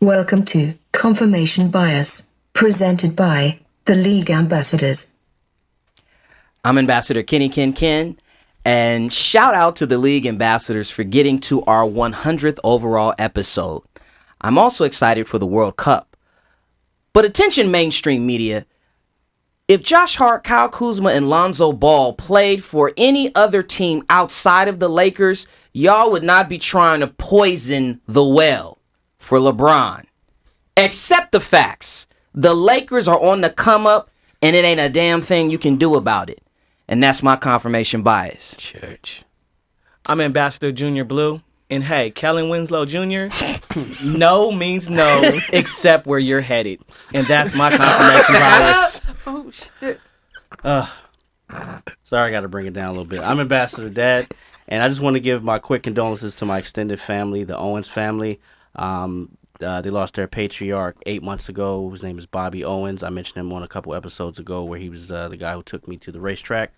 Welcome to Confirmation Bias, presented by the League Ambassadors. I'm Ambassador Kenny Ken, and shout out to the League Ambassadors for getting to our 100th overall episode. I'm also excited for the World Cup. But attention mainstream media, if Josh Hart, Kyle Kuzma, and Lonzo Ball played for any other team outside of the Lakers, y'all would not be trying to poison the well for LeBron. Accept the facts. The Lakers are on the come up, and it ain't a damn thing you can do about it. And that's my confirmation bias. Church. I'm Ambassador Junior Blue. And hey, Kellen Winslow Jr., no means no, except where you're headed. And that's my confirmation bias. Oh, shit. Sorry, I got to bring it down a little bit. I'm Ambassador Dad, and I just want to give my quick condolences to my extended family, the Owens family. They lost their patriarch 8 months ago. His name is Bobby Owens. I mentioned him on a couple episodes ago where he was the guy who took me to the racetrack.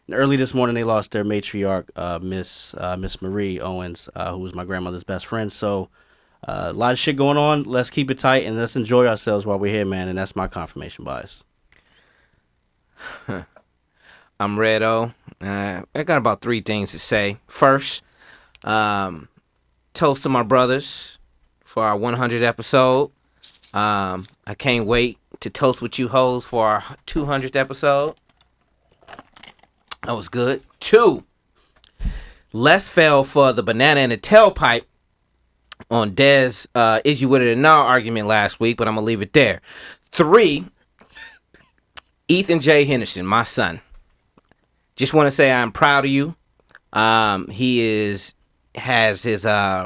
And early this morning, they lost their matriarch, Miss Marie Owens, who was my grandmother's best friend. So a lot of shit going on. Let's keep it tight and let's enjoy ourselves while we're here, man. And that's my confirmation bias. I'm Red O. I got about 3 things to say. First, toast to my brothers for our 100th episode. I can't wait to toast with you hoes for our 200th episode. That was good. 2, Les fell for the banana in the tailpipe on Dez is you with it or not argument last week, but I'm going to leave it there. 3, Ethan J. Henderson, my son. Just want to say I'm proud of you. He has his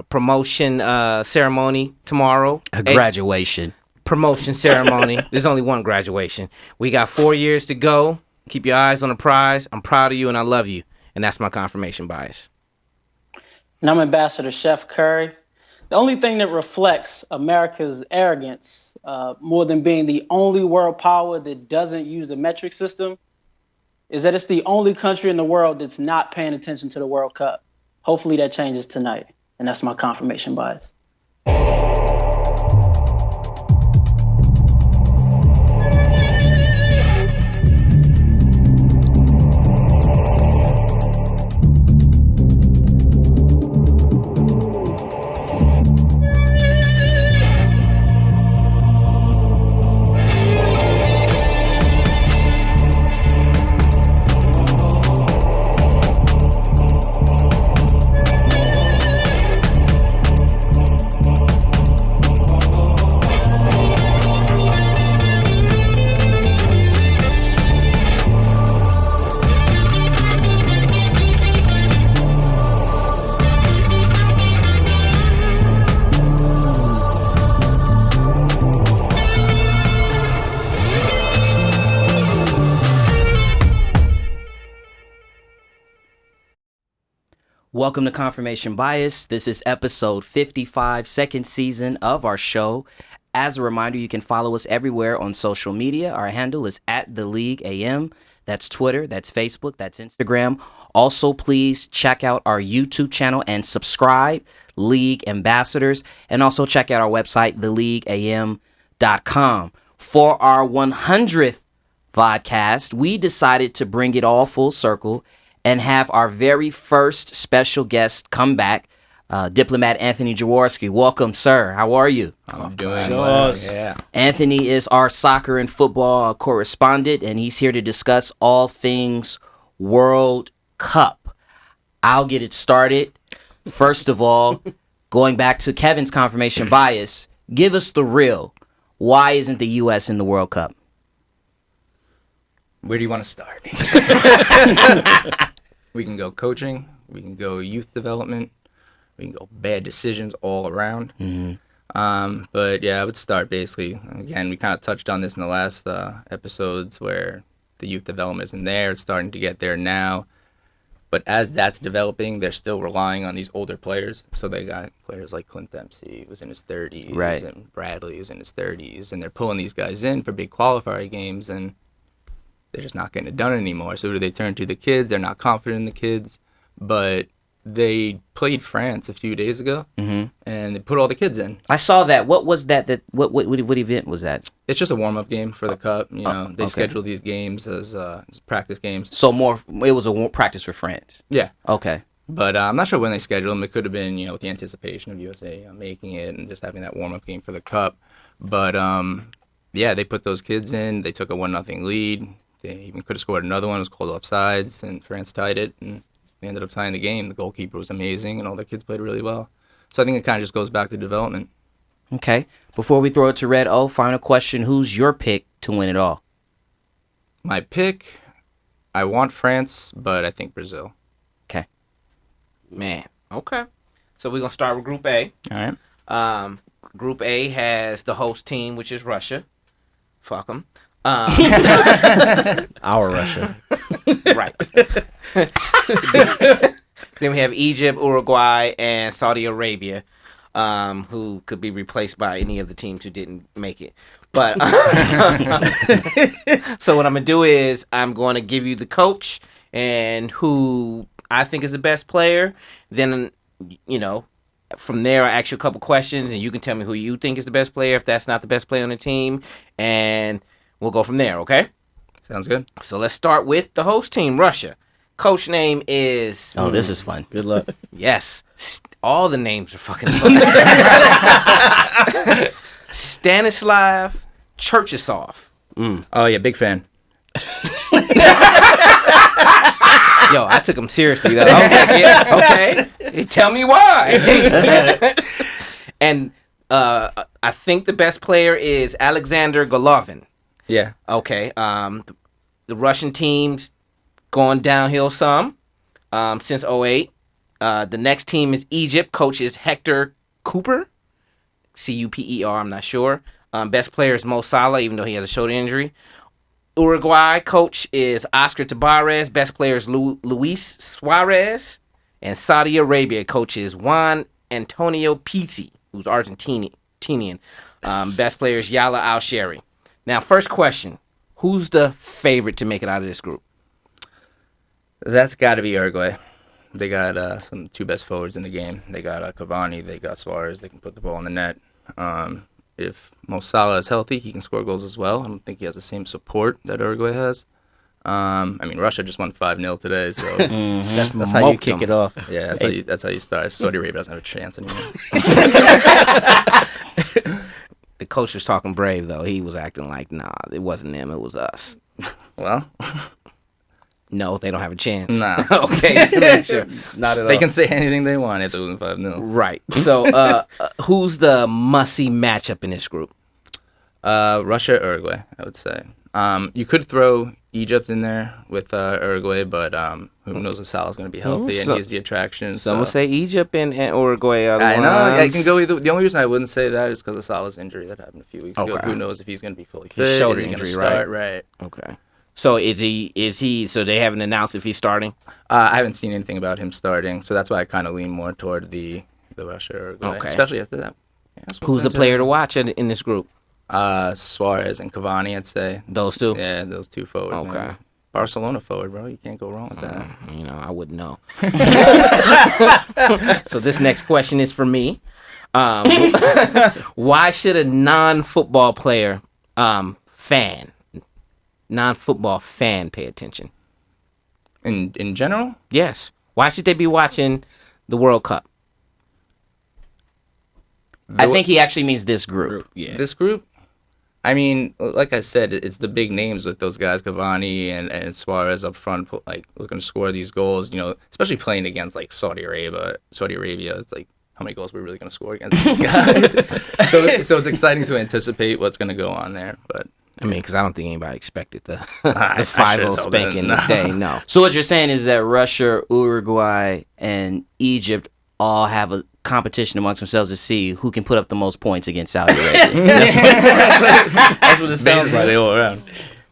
promotion ceremony tomorrow. A graduation. Promotion ceremony. There's only one graduation. We got 4 years to go. Keep your eyes on the prize. I'm proud of you and I love you. And that's my confirmation bias. And I'm Ambassador Chef Curry. The only thing that reflects America's arrogance, more than being the only world power that doesn't use the metric system, is that it's the only country in the world that's not paying attention to the World Cup. Hopefully that changes tonight. And that's my confirmation bias. Welcome to Confirmation Bias. This is episode 55, second season of our show. As a reminder, you can follow us everywhere on social media. Our handle is @TheLeagueAM. That's Twitter, that's Facebook, that's Instagram. Also, please check out our YouTube channel and subscribe, League Ambassadors. And also check out our website, theleagueam.com. For our 100th Vodcast, we decided to bring it all full circle and have our very first special guest come back, Diplomat Anthony Jaworski. Welcome, sir. How are you? I'm doing well. Yeah. Anthony is our soccer and football correspondent, and he's here to discuss all things World Cup. I'll get it started. First of all, going back to Kevin's confirmation bias, give us the real. Why isn't the U.S. in the World Cup? Where do you want to start? We can go coaching. We can go youth development. We can go bad decisions all around. Mm-hmm. But yeah, I would start basically. Again, we kind of touched on this in the last episodes where the youth development isn't there. It's starting to get there now. But as that's developing, they're still relying on these older players. So they got players like Clint Dempsey, who was in his 30s, right, and Bradley, who's in his 30s, and they're pulling these guys in for big qualifier games, and they're just not getting it done anymore. So who do they turn to? The kids. They're not confident in the kids. But They played France a few days ago, and they put all the kids in. I saw that. What was that? What event was that? It's just a warm-up game for the Cup. You know, they schedule these games as practice games. So it was a practice for France. Yeah. Okay. But I'm not sure when they scheduled them. It could have been, with the anticipation of USA making it and just having that warm-up game for the Cup. But, yeah, they put those kids in. They took a 1-0 lead. They even could have scored another one. It was called offsides, and France tied it. And they ended up tying the game. The goalkeeper was amazing, and all their kids played really well. So I think it kind of just goes back to development. Okay. Before we throw it to Red O, final question. Who's your pick to win it all? My pick, I want France, but I think Brazil. Okay. Man. Okay. So we're going to start with Group A. All right. Group A has the host team, which is Russia. Fuck them. Our Russia. Right. Then we have Egypt, Uruguay, and Saudi Arabia, who could be replaced by any of the teams who didn't make it. But so what I'm going to do is I'm going to give you the coach and who I think is the best player. Then, from there, I ask you a couple questions, and you can tell me who you think is the best player if that's not the best player on the team. And we'll go from there, okay? Sounds good. So let's start with the host team, Russia. Coach name is... Oh, this is fun. Good luck. Yes. All the names are fucking Stanislav Cherchesov. Oh, yeah, big fan. Yo, I took him seriously, though. I was like, yeah, okay. Tell me why. And I think the best player is Alexander Golovin. Yeah. Okay. The Russian team's gone downhill some since 2008. The next team is Egypt. Coach is Hector Cooper. Cuper, I'm not sure. Best player is Mo Salah, even though he has a shoulder injury. Uruguay coach is Oscar Tabarez. Best player is Luis Suarez. And Saudi Arabia coach is Juan Antonio Pizzi, who's Argentinian. Best player is Yala Al-Sheri. Now, first question. Who's the favorite to make it out of this group? That's got to be Uruguay. They got some two best forwards in the game. They got Cavani. They got Suarez. They can put the ball in the net. If Mo Salah is healthy, he can score goals as well. I don't think he has the same support that Uruguay has. Russia just won 5-0 today, so That's how you kick it off. yeah, that's how you start. Saudi Arabia doesn't have a chance anymore. The coach was talking brave, though. He was acting like, nah, it wasn't them, it was us. Well, No, they don't have a chance. nah. Okay, just make sure. Not at They all. can say anything they want after losing 5-0. Right. So, who's the must-see matchup in this group? Russia, Uruguay, I would say. You could throw Egypt in there with Uruguay, but who knows if Salah's going to be healthy and he's the attraction. Some will say Egypt and Uruguay are the I know. I ones. can go either. The only reason I wouldn't say that is because of Salah's injury that happened a few weeks ago. Okay. Who knows if he's going to be fully His fit? shoulder Is he gonna injury, start? Right. Okay. So is he? So they haven't announced if he's starting. I haven't seen anything about him starting, so that's why I kind of lean more toward the Russia or Uruguay, Okay. especially after that. Yeah, so Who's the player to watch in this group? Suarez and Cavani, I'd say. Those two. Yeah, those two forwards. Okay. Man. Barcelona forward, bro. You can't go wrong with that. I wouldn't know. So this next question is for me. Why should a non-football player, non-football fan, pay attention? In general, Yes. Why should they be watching the World Cup? I think he actually means this group. Yeah. this group, I mean, like I said, it's the big names with those guys, Cavani and Suarez up front, like looking to score these goals. Especially playing against like Saudi Arabia. It's like how many goals we're really going to score against these guys. so it's exciting to anticipate what's going to go on there. But I mean, because I don't think anybody expected the I 5-0 sure spanking didn't. today. No. So what you're saying is that Russia, Uruguay, and Egypt all have a competition amongst themselves to see who can put up the most points against Saudi Arabia. That's what it sounds basically, like. they all around.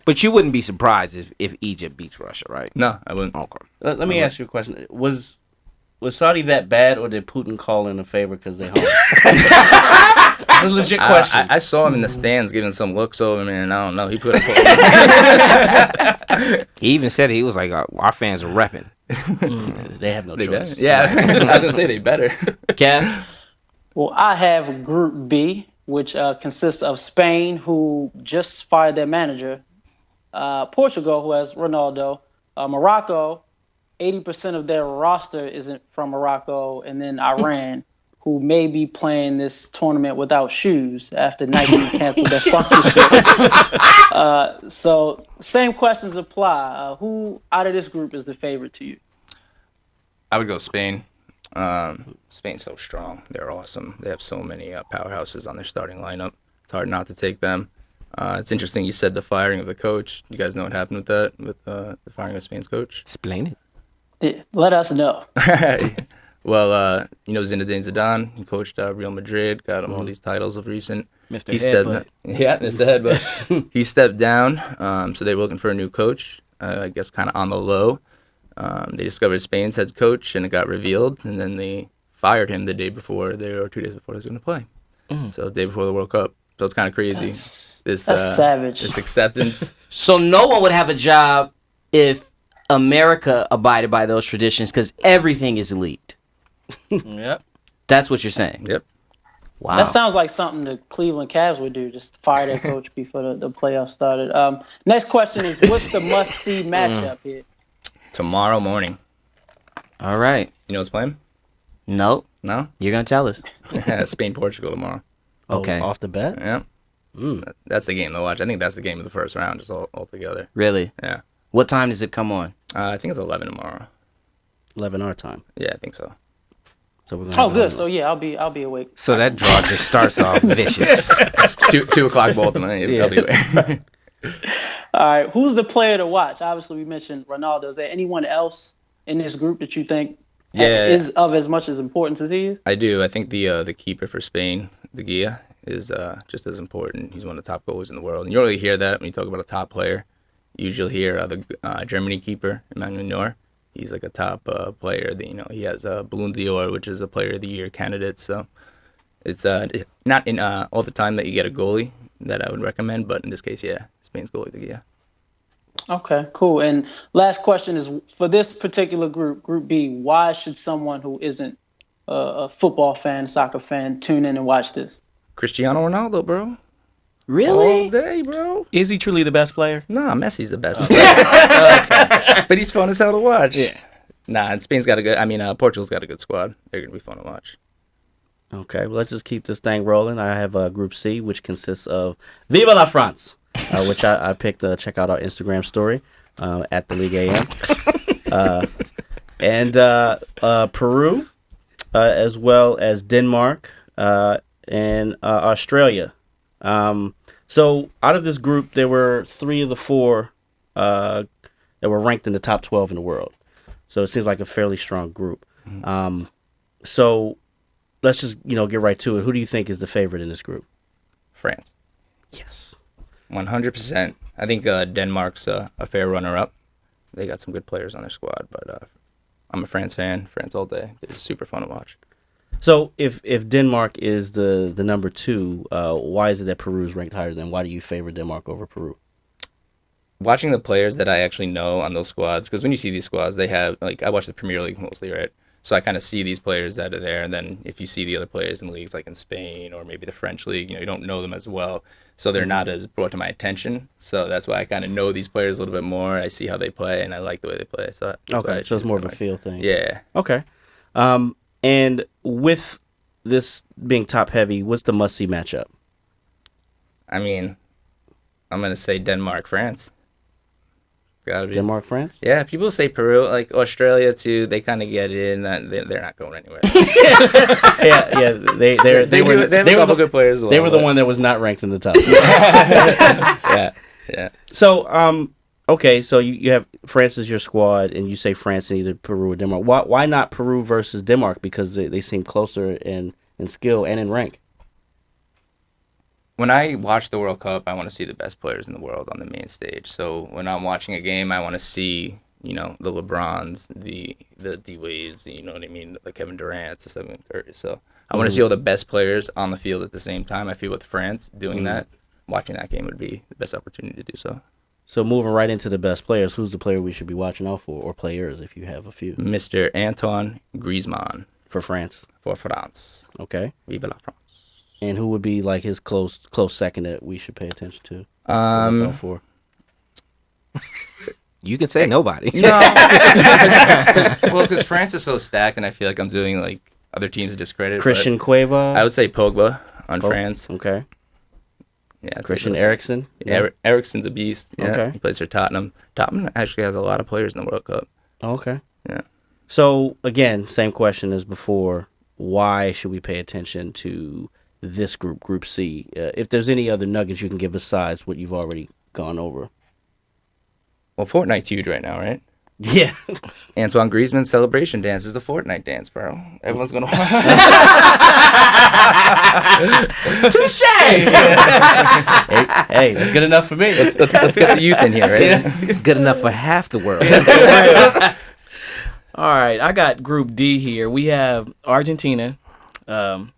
But you wouldn't be surprised if Egypt beats Russia, right? No, I wouldn't. Okay. Let me ask you a question. Was Saudi that bad, or did Putin call in a favor because they home? It's a legit question. I saw him in the stands giving some looks over me, and I don't know. He put a He even said he was like, our fans are repping. They have no They choice. better. Yeah, I was gonna say they better. Kev? Well, I have Group B, which consists of Spain, who just fired their manager, Portugal, who has Ronaldo, Morocco, 80% of their roster isn't from Morocco, and then Iran, who may be playing this tournament without shoes after Nike canceled their sponsorship. So same questions apply. Who out of this group is the favorite to you? I would go Spain. Spain's so strong. They're awesome. They have so many powerhouses on their starting lineup. It's hard not to take them. It's interesting you said the firing of the coach. You guys know what happened with that, with the firing of Spain's coach? Explain it. Let us know. Well, you know Zinedine Zidane. He coached Real Madrid, got him all these titles of recent. Mr. He Headbutt. Yeah, Mr. Headbutt. He stepped down, so they were looking for a new coach, I guess kind of on the low. They discovered Spain's head coach, and it got revealed, and then they fired him the day before, or 2 days before he was going to play. So the day before the World Cup. So it's kind of crazy. That's savage. This acceptance. So no one would have a job if America abided by those traditions because everything is leaked. Yep. That's what you're saying. Yep. Wow. That sounds like something the Cleveland Cavs would do, just fire their coach before the playoffs started. Next question is, what's the must-see matchup here? Tomorrow morning. All right. You know what's playing? No, No? you're going to tell us. Spain, Portugal tomorrow. Okay. Off the bat? Yeah. That's the game to watch. I think that's the game of the first round, just all together. Really? Yeah. What time does it come on? I think it's 11 tomorrow. 11 our time. Yeah, I think so. So we're gonna Oh, good. So yeah, I'll be awake. So that draw just starts off vicious. 2 o'clock ball tonight. Yeah. I'll be away. All right, who's the player to watch? Obviously, we mentioned Ronaldo. Is there anyone else in this group that you think is of as much as importance as he is? I do. I think the keeper for Spain, De Gea, is just as important. He's one of the top goalers in the world. And you don't really hear that when you talk about a top player. You usually hear the Germany keeper, Emmanuel Neuer. He's like a top player. He has Ballon d'Or, which is a Player of the Year candidate. So it's not in all the time that you get a goalie that I would recommend, but in this case, yeah, Spain's goalie, De Gea. Okay, cool. And last question is, for this particular group, Group B, why should someone who isn't a football fan, soccer fan, tune in and watch this? Cristiano Ronaldo, bro. Really? All day, bro. Is he truly the best player? Nah, Messi's the best player. But he's fun as hell to watch. Yeah. Nah, and Spain's got Portugal's got a good squad. They're going to be fun to watch. Okay, well, let's just keep this thing rolling. I have Group C, which consists of Viva la France, which I picked to check out our Instagram story at the League AM. And Peru, as well as Denmark and Australia. So out of this group, there were 3 of the 4 that were ranked in the top 12 in the world. So it seems like a fairly strong group. So let's just get right to it. Who do you think is the favorite in this group? France. Yes. 100%. I think Denmark's a fair runner-up. They got some good players on their squad, but I'm a France fan. France all day. They're super fun to watch. So if Denmark is the number 2, why is it that Peru is ranked higher than? Why do you favor Denmark over Peru? Watching the players that I actually know on those squads, because when you see these squads, they have, I watch the Premier League mostly, right? So I kind of see these players that are there, and then if you see the other players in leagues like in Spain or maybe the French league, you don't know them as well. So they're not as brought to my attention. So that's why I kind of know these players a little bit more. I see how they play, and I like the way they play. So Okay, so it's more of a feel thing. Yeah. Okay. And with this being top heavy, what's the must-see matchup? I mean, I'm going to say Denmark, France. Gotta be. Denmark, France? Yeah, people say Peru, like Australia too. They kind of get it, and they're not going anywhere. yeah. They have a couple good players. As well, they were the one that was not ranked in the top. yeah. So, okay, so you have France as your squad, and you say France in either Peru or Denmark. Why not Peru versus Denmark? Because they seem closer in skill and in rank. When I watch the World Cup, I want to see the best players in the world on the main stage. So when I'm watching a game, I want to see, the LeBrons, the D-Wades, you know what I mean, the Kevin Durant's, the Stephen Curry. So I want to see all the best players on the field at the same time. I feel with France doing that, watching that game would be the best opportunity to do so. So moving right into the best players, who's the player we should be watching out for, or players if you have a few? Mr. Antoine Griezmann For France. for France. Okay. Vive la France. And who would be like his close second that we should pay attention to? Look out for? You can say nobody. No. Well, because France is so stacked, and I feel like I'm doing like other teams a discredit. but Christian Cueva. I would say Pogba on France. Okay. Yeah, it's Christian like Eriksen. Eriksen's a beast. Yeah, Okay. he plays for Tottenham. Tottenham actually has a lot of players in the World Cup. Okay. Yeah. So again, same question as before. Why should we pay attention to this group, Group C? If there's any other nuggets you can give besides what you've already gone over. Well, Fortnite's huge right now, right? Yeah. Antoine Griezmann's celebration dance is the Fortnite dance, bro. Everyone's gonna. Touche. hey, that's good enough for me. Let's get the youth in here, right? It's good enough for half the world. All right, I got Group D here. We have Argentina,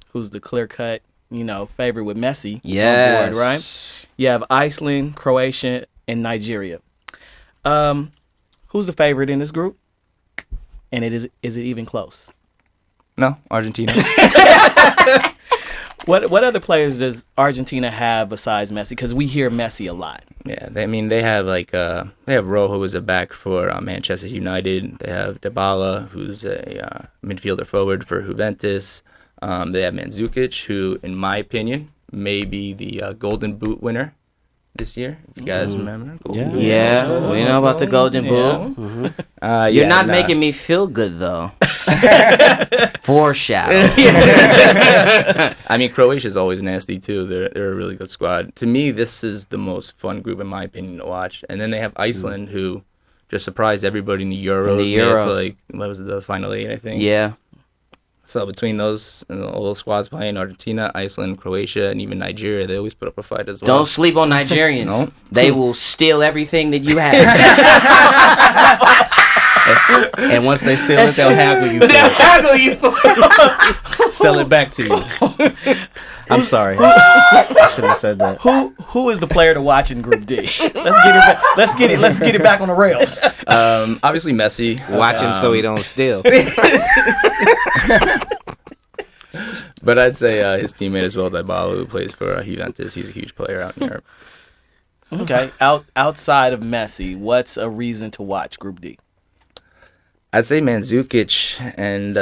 who's the clear-cut, favorite with Messi. Yes. On board, right? You have Iceland, Croatia, and Nigeria. Who's the favorite in this group? And is it even close? No, Argentina. What other players does Argentina have besides Messi? Because we hear Messi a lot. Yeah, they have they have Rojo, who's a back for Manchester United. They have Dybala, who's a midfielder forward for Juventus. They have Mandzukic, who, in my opinion, may be the Golden Boot winner this year. If you guys remember, Yeah, we know about the Golden Boot. You're not making me feel good, though. Foreshadow. I mean, Croatia's always nasty too. They're a really good squad. To me, this is the most fun group, in my opinion, to watch. And then they have Iceland, who just surprised everybody in the Euros. Made it to, like, what was it, the final 8, I think. Yeah. So between those and all those squads playing, Argentina, Iceland, Croatia, and even Nigeria, they always put up a fight as well. Don't sleep on Nigerians. No. They will steal everything that you have. And once they steal it, they'll haggle you for it. Sell it back to you. I'm sorry. I shouldn't have said that. Who is the player to watch in Group D? Let's get it back on the rails. Obviously Messi. Watch him so he don't steal. But I'd say his teammate as well, Dybala, who plays for Juventus. He's a huge player out in Europe. Okay. Outside of Messi, what's a reason to watch Group D? I'd say Mandzukic and,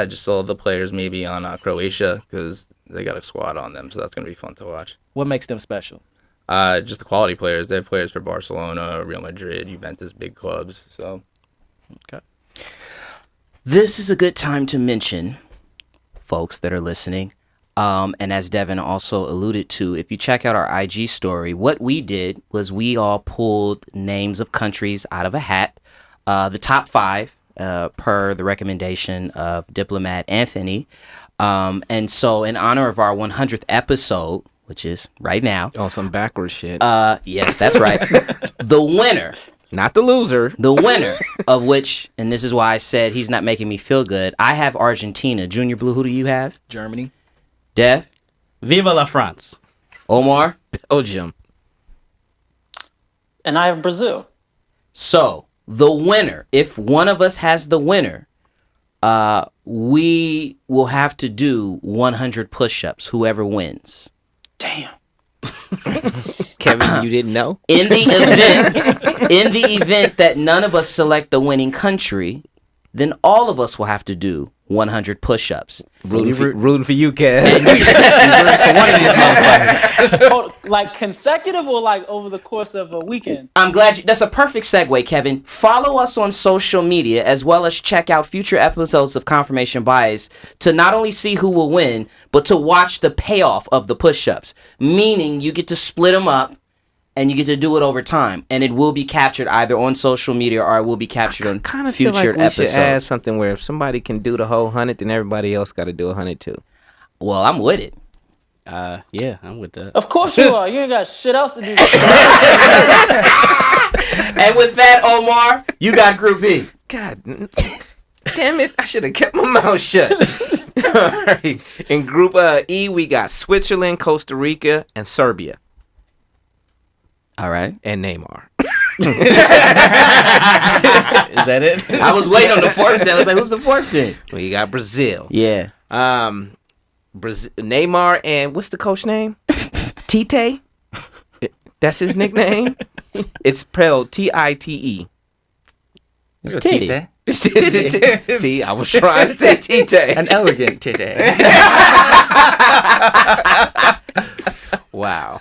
just all the players maybe on Croatia, because they got a squad on them, so that's going to be fun to watch. What makes them special? Just the quality players. They have players for Barcelona, Real Madrid, Juventus, big clubs. So, okay. This is a good time to mention, folks that are listening, and as Devin also alluded to, if you check out our IG story, what we did was we all pulled names of countries out of a hat, the top 5 per the recommendation of Diplomat Anthony. And so in honor of our 100th episode, which is right now. Oh, some backwards shit. Yes, that's right. The winner. Not the loser. The winner of which, and this is why I said he's not making me feel good, I have Argentina. Junior Blue, who do you have? Germany. Dev? Viva la France. Omar? Belgium. And I have Brazil. So, the winner, if one of us has the winner, we will have to do 100 push-ups, whoever wins. Damn. Kevin, you didn't know? In the event that none of us select the winning country, then all of us will have to do 100 push-ups. Rooting for you, Kev. Like consecutive or like over the course of a weekend? I'm glad that's a perfect segue, Kevin. Follow us on social media as well as check out future episodes of Confirmation Bias to not only see who will win, but to watch the payoff of the push-ups. Meaning you get to split them up and you get to do it over time, and it will be captured either on social media or it will be captured on Kind of feel future like we episodes. should add something where if somebody can do the whole 100, then everybody else got to do 100 too. Well, I'm with it. Yeah, I'm with that. Of course you are. You ain't got shit else to do. And with that, Omar, you got Group B. God damn it. I should have kept my mouth shut. All right. In Group E, we got Switzerland, Costa Rica, and Serbia. All right. and Neymar. Is that it? I was waiting on the fourth team. I was like, who's the fourth team? Well, you got Brazil. Yeah. Neymar and what's the coach name? Tite. That's his nickname. It's spelled Tite. It's Titty. See, I was trying to say Tite. An elegant titty. Wow.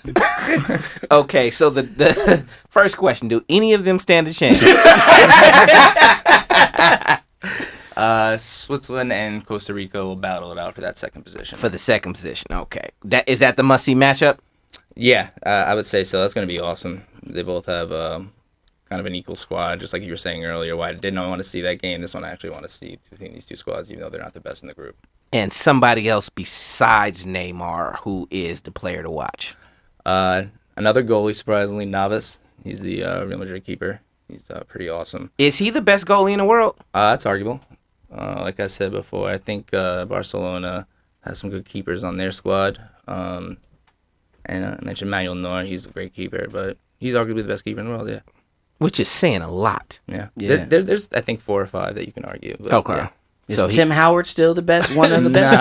Okay, so the first question: do any of them stand a chance? Switzerland and Costa Rica will battle it out for that second position. For the second position, okay. Is that the must-see matchup? Yeah, I would say so. That's going to be awesome. They both have kind of an equal squad, just like you were saying earlier. Why didn't I want to see that game? This one I actually want to see between these two squads, even though they're not the best in the group. And somebody else besides Neymar, who is the player to watch? Another goalie, surprisingly, Navas. He's the Real Madrid keeper. He's pretty awesome. Is he the best goalie in the world? It's arguable. Like I said before, I think Barcelona has some good keepers on their squad. And I mentioned Manuel Neuer. He's a great keeper, but he's arguably the best keeper in the world, yeah. Which is saying a lot. Yeah. Yeah. There's, I think, 4 or 5 that you can argue. But, Okay. yeah. Is Tim Howard still the best? One of the best?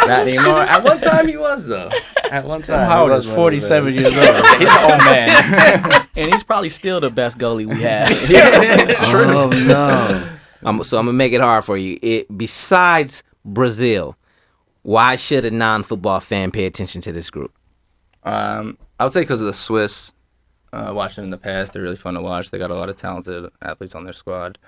Not anymore. At one time he was, though. At one time. Howard is 47 years old. He's an old man. And he's probably still the best goalie we have. It's true. Oh, no. So I'm going to make it hard for you. Besides Brazil, why should a non-football fan pay attention to this group? I would say because of the Swiss. Watched them in the past. They're really fun to watch. They got a lot of talented athletes on their squad.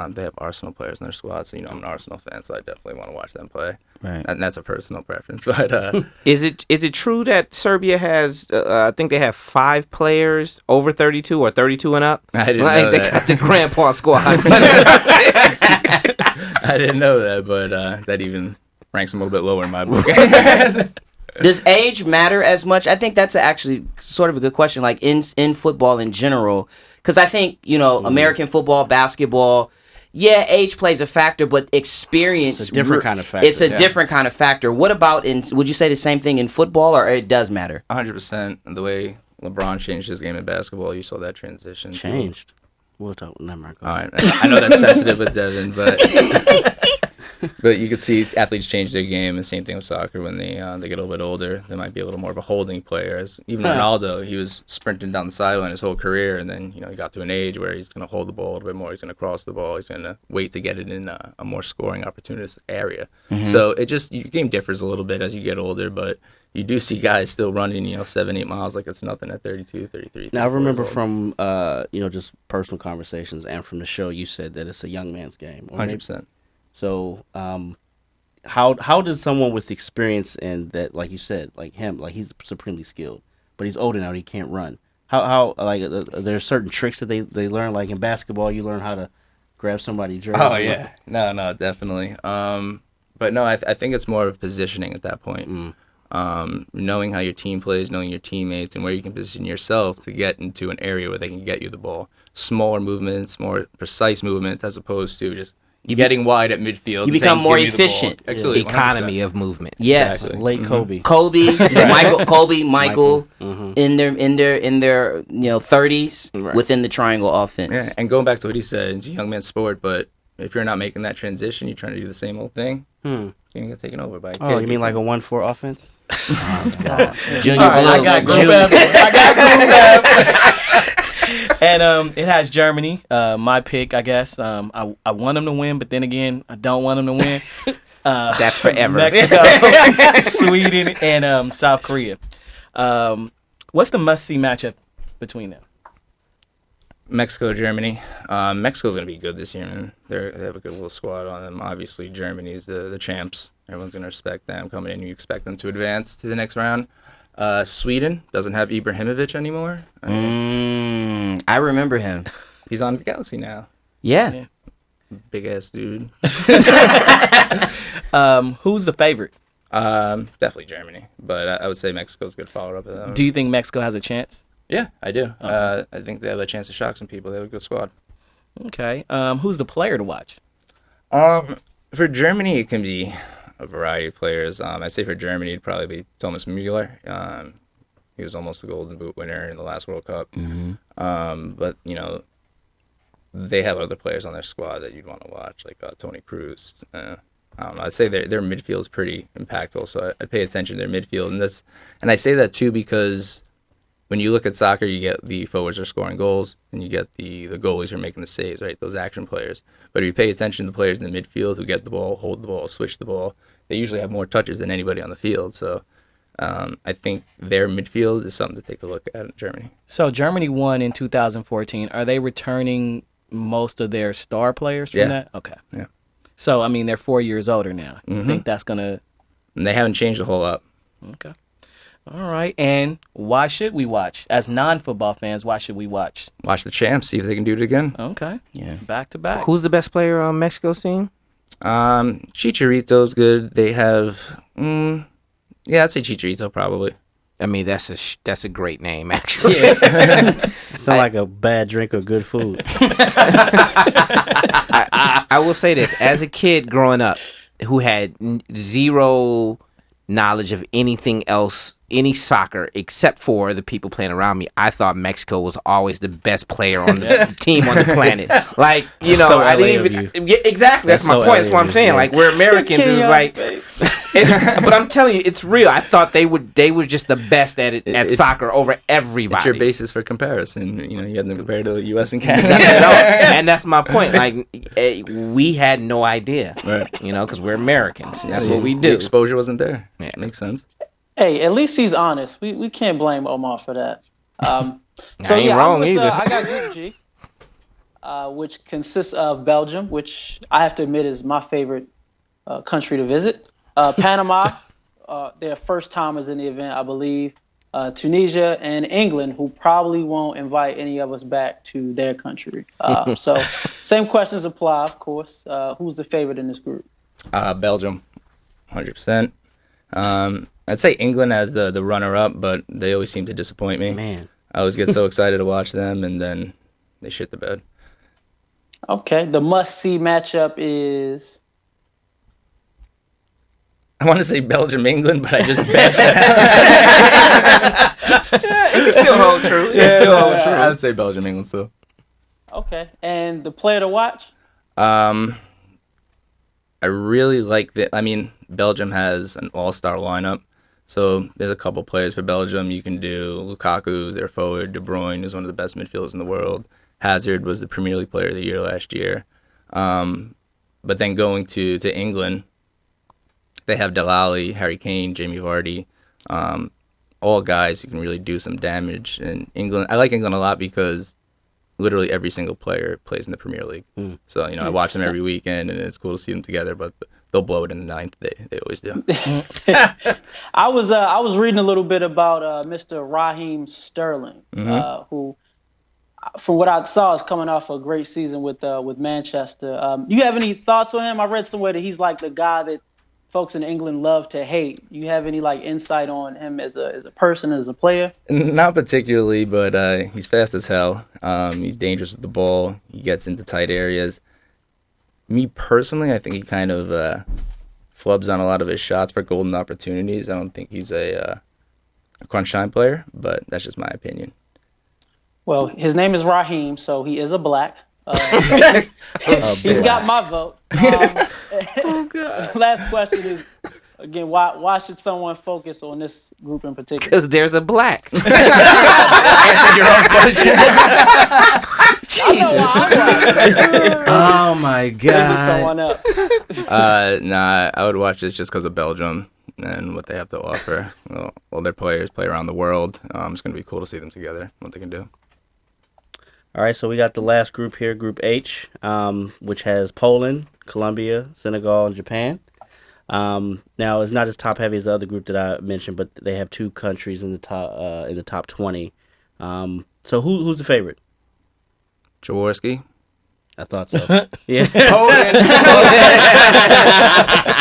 They have Arsenal players in their squad, so I'm an Arsenal fan, so I definitely want to watch them play. Right. And that's a personal preference. But Is it true that Serbia has, I think they have 5 players over 32 or 32 and up? I didn't know They that. got the grandpa squad. I didn't know that, but that even ranks them a little bit lower in my book. Does age matter as much? I think that's actually sort of a good question, like in football in general. Because I think, American football, basketball, yeah, age plays a factor, but experience... It's a different kind of factor. It's a different kind of factor. What about would you say the same thing in football, or it does matter? 100%. The way LeBron changed his game in basketball, you saw that transition. Changed. We'll talk. Never mind. All right. I know that's sensitive with Devin, but you can see athletes change their game. The same thing with soccer when they get a little bit older. They might be a little more of a holding player. As even Ronaldo, he was sprinting down the sideline his whole career, and then he got to an age where he's going to hold the ball a little bit more. He's going to cross the ball. He's going to wait to get it in a more scoring opportunist area. Mm-hmm. So your game differs a little bit as you get older, but you do see guys still running 7-8 miles like it's nothing at 32, 33. Now I remember from just personal conversations and from the show, you said that it's a young man's game. 100%. So, how does someone with experience and that, like you said, like him, like he's supremely skilled, but he's older now and he can't run? How like are there certain tricks that they learn? Like in basketball, you learn how to grab somebody's jersey. Oh yeah, no, definitely. But no, I think it's more of positioning at that point. Knowing how your team plays, knowing your teammates, and where you can position yourself to get into an area where they can get you the ball. Smaller movements, more precise movements, as opposed to just getting wide at midfield. You become more efficient. Absolutely, Economy of movement. Yes, exactly. Late Kobe. Michael, in their 30s within the triangle offense. Yeah, and going back to what he said, it's a young man's sport, but if you're not making that transition, you're trying to do the same old thing. You're gonna get taken over by a kid. Oh, you mean like a 1-4 offense? Junior All right, Blue. I got Group F. And it has Germany, my pick, I guess. I want them to win, but then again, I don't want them to win. That's forever. Mexico, Sweden, and South Korea. What's the must-see matchup between them? Mexico, Germany. Mexico's gonna be good this year, man. They have a good little squad on them. Obviously, Germany's the champs. Everyone's gonna respect them coming in. You expect them to advance to the next round. Sweden doesn't have Ibrahimovic anymore. I remember him. He's on the Galaxy now. Yeah. Big ass dude. Who's the favorite? Definitely Germany, but I would say Mexico's a good follow up. Do you think Mexico has a chance? Yeah, I do. I think they have a chance to shock some people. They have a good squad. Okay. Who's the player to watch? For Germany, it can be a variety of players. I'd say for Germany, it'd probably be Thomas Müller. He was almost the Golden Boot winner in the last World Cup. But you know, they have other players on their squad that you'd want to watch, like Toni Kroos. I don't know. I'd say their midfield is pretty impactful, so I'd pay attention to their midfield, and I say that too because when you look at soccer, you get the forwards are scoring goals, and you get the goalies are making the saves, right? Those action players. But if you pay attention to the players in the midfield who get the ball, hold the ball, switch the ball, they usually have more touches than anybody on the field. So I think their midfield is something to take a look at in Germany. So Germany won in 2014. Are they returning most of their star players from that? Okay. Yeah. So, I mean, they're 4 years older now. You think that's going to... And they haven't changed a whole lot. Okay. All right. And why should we watch? As non-football fans, why should we watch? Watch the champs, see if they can do it again. Okay. Yeah. Back to back. Who's the best player on Mexico's team? Chicharito's good. They have... I'd say Chicharito probably. I mean, that's a great name, actually. Sound like a bad drink or good food. I will say this. As a kid growing up who had zero knowledge of anything else, any soccer, except for the people playing around me, I thought Mexico was always the best player on the team on the planet. Like, you know, So I LA didn't of even... Yeah, exactly. That's my so point. That's LA what of I'm saying. you, Like, we're Americans. It's like... but I'm telling you, it's real. I thought they were just the best at it at soccer over everybody. It's your basis for comparison. You know, you had them compared to the U.S. and Canada. And that's my point. Like, we had no idea, Right. you know, because we're Americans. That's what we The do. exposure wasn't there. Yeah. Makes sense. Hey, at least he's honest. We can't blame Omar for that. So ain't yeah, wrong I'm with, either. I got Group G, which consists of Belgium, which I have to admit is my favorite country to visit. Panama, they're first timers in the event, I believe. Tunisia and England, who probably won't invite any of us back to their country. So same questions apply, of course. Who's the favorite in this group? Belgium, 100%. I'd say England as the runner-up, but they always seem to disappoint me. Man. I always get so excited to watch them, and then they shit the bed. Okay, the must-see matchup is... I want to say Belgium, England, but I just bet It can still hold true. It can still hold true. I would say Belgium, England still. Okay, and the player to watch? I really like that. I mean, Belgium has an all-star lineup, so there's a couple players for Belgium. You can do Lukaku, who's their forward. De Bruyne is one of the best midfielders in the world. Hazard was the Premier League Player of the Year last year. But then going to England, they have Delali, Harry Kane, Jamie Vardy, all guys who can really do some damage. And England, I like England a lot because literally every single player plays in the Premier League. So, you know, I watch them every weekend, and it's cool to see them together, but they'll blow it in the ninth. They always do. I was reading a little bit about Mr. Raheem Sterling, who, from what I saw, is coming off a great season with Manchester. You have any thoughts on him? I read somewhere that he's like the guy that folks in England love to hate. You have any like insight on him as a person, as a player? Not particularly, but he's fast as hell. He's dangerous with the ball. He gets into tight areas. Me personally, I think he kind of flubs on a lot of his shots for golden opportunities. I don't think he's a crunch time player, but that's just my opinion. Well, his name is Raheem, so he is a black. He's got my vote. Last question is, again, why should someone focus on this group in particular? Because there's a black. Answer your own question. Jesus. Oh my Maybe God. someone else. Nah, I would watch this just because of Belgium and what they have to offer. Well, all their players play around the world. It's going to be cool to see them together, what they can do. All right, so we got the last group here, Group H, which has Poland, Colombia, Senegal, and Japan. Now it's not as top heavy as the other group that I mentioned, but they have two countries in the top 20. So who's the favorite? Jaworski. I thought so. Yeah.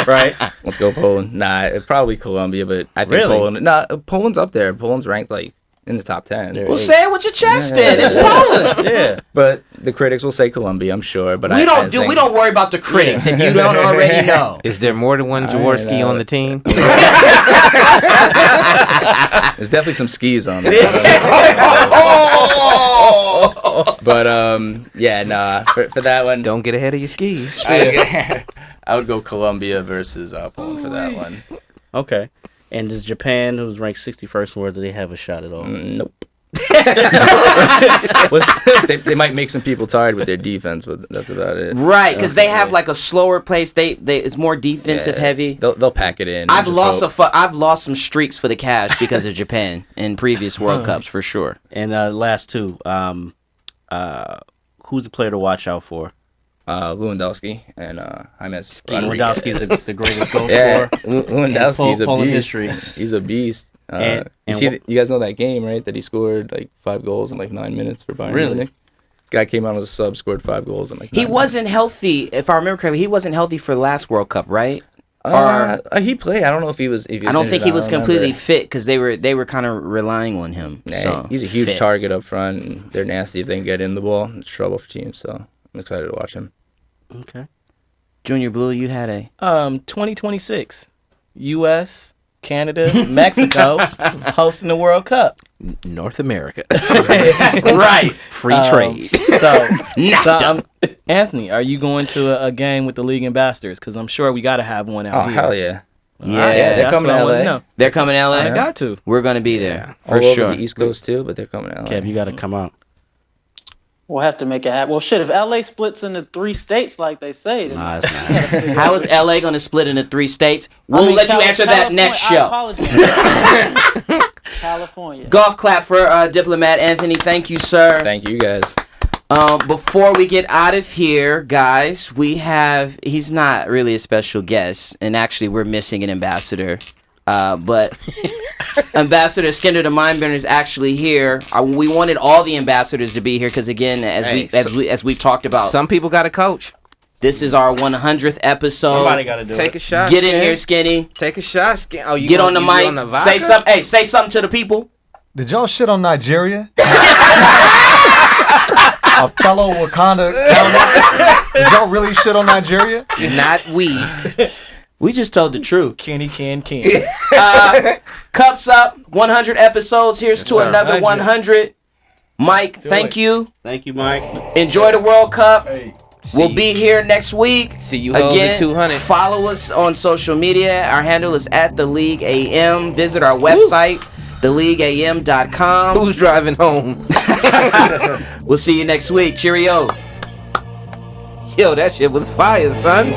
Right. Let's go Poland. Nah, probably Colombia, but I think Really? Poland. Nah, Poland's up there. Poland's ranked like in the top 10. Well, say it with your chest then. It's Poland. Yeah. But the critics will say Colombia, I'm sure. But We don't worry about the critics if you don't already know. Is there more than one Jaworski on the team? There's definitely some skis on there. But for that one, Don't get ahead of your skis. I would go Colombia versus Poland for that one. Okay. And does Japan, who's ranked 61st in the world, do they have a shot at all? Nope. they might make some people tired with their defense, but that's about it. Right, because they have like a slower pace. They it's more defensive heavy. They'll pack it in. I've lost some streaks for the cash because of Japan in previous World Cups for sure. And last two, who's the player to watch out for? Lewandowski and James Rodriguez. Lewandowski's the greatest goal Yeah, scorer. Lewandowski's a Poland beast. history. He's a beast. You guys know that game, right? That he scored like 5 goals in like 9 minutes for Bayern Really? Munich? Guy came out as a sub, scored 5 goals in like 9 He minutes. wasn't healthy, if I remember correctly. He wasn't healthy for the last World Cup, right? He played. I don't know if he was. I don't think he was completely fit because they were kind of relying on him. Nah, so he's a huge fit. target up front, and they're nasty if they can get in the ball. It's trouble for teams, so I'm excited to watch him. Okay. Junior Blue, you had a 2026, U.S., Canada, Mexico hosting the World Cup. North America. right Free trade. Anthony, are you going to a game with the league ambassadors? Because I'm sure we got to have one out Oh, here. hell yeah. Yeah, they're That's coming what I to wanna LA. know. they're coming to LA. I got to. We're gonna be there for All sure. over the East Coast too, but they're coming to LA. Kev, you got to come out. We'll have to make it happen. Well, shit, if LA splits into 3 states like they say, then Nah, it's not. How is LA gonna split into 3 states? We'll let you answer that next I show. apologize. California. Golf clap for Diplomat Anthony. Thank you, sir. Thank you guys. Before we get out of here, guys, he's not really a special guest, and actually we're missing an ambassador. But Ambassador Skinner the Mindbender is actually here. We wanted all the ambassadors to be here because, again, as we talked about, Some people got a coach. this is our 100th episode. Somebody got to do Take it. a shot. Get in Skin. here, Skinny. Take a shot. Skin. Oh, you Get gonna- on the you mic. on the Say vodka? something. Hey, say something to the people. Did y'all shit on Nigeria? A fellow Wakanda counter? Did y'all really shit on Nigeria? Not we. We just told the truth. Kenny can. Cups up. 100 episodes. Here's to sir. another 100. Mike, thank you. Thank you, Mike. Enjoy the World Cup. We'll be here next week. See you hoes Again, at 200. follow us on social media. Our handle is @TheLeagueAM. Visit our website, theleagueam.com. Who's driving home? We'll see you next week. Cheerio. Yo, that shit was fire, son.